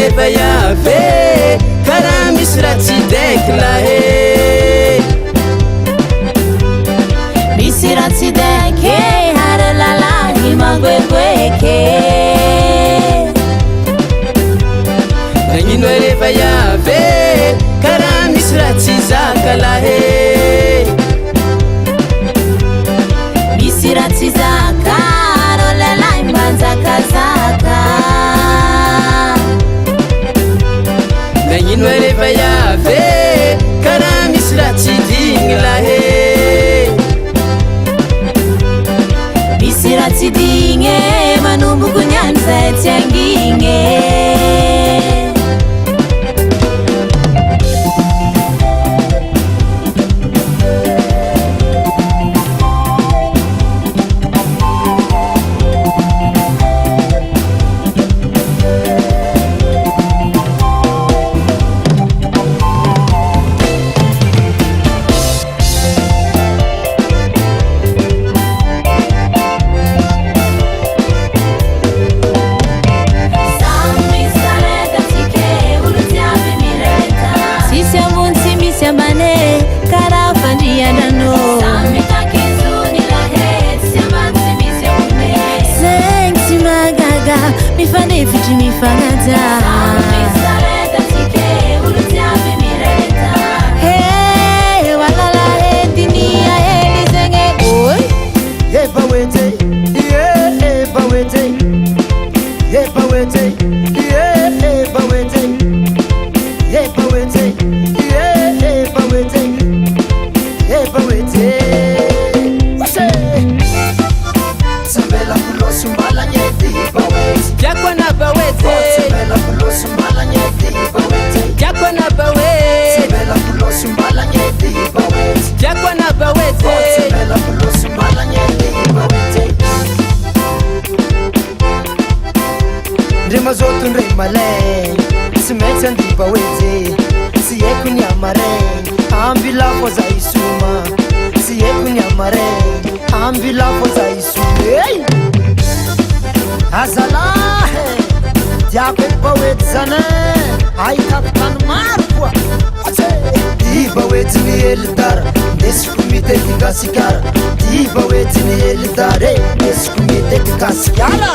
rehefa iave karaha misy raha tsy daiky lahe misy raha tsy daiky ary lalàny mangoegoeky nagnino rehefa iave karaha misy raha tsy zaka lahe misy raha tsy zaka ro lalàny manjakazaka nagnino rehefa iave karaha misy raha tsy digny lahe misy raha tsy digny manomboko niany zay tsy angigny mifanefitry mifanaja hey walala hetinia heli zenge oi eba wete eba wete eba wete eba wete eba wete eba wete eba wete Sabela kulosu mbala nyeti bawete Jakwa na bawete Sabela kulosu mbala nyeti bawete Jakwa na bawete Sabela kulosu mbala nyeti bawete Jakwa na bawete Sabela kulosu mbala nyeti bawete Ndrima zoto ndrima leng Simetsa ndi bawete Siyeku nyamareng Ambila foza isuma Siyeku nyamareng Ambila foza isuma Hey! Azalahe Diako bawety zane Ahitako tany maro koa Ty bawety ny elidara Ndesiko miteky gasikara Ty bawety ny elidara Ndesiko miteky gasikara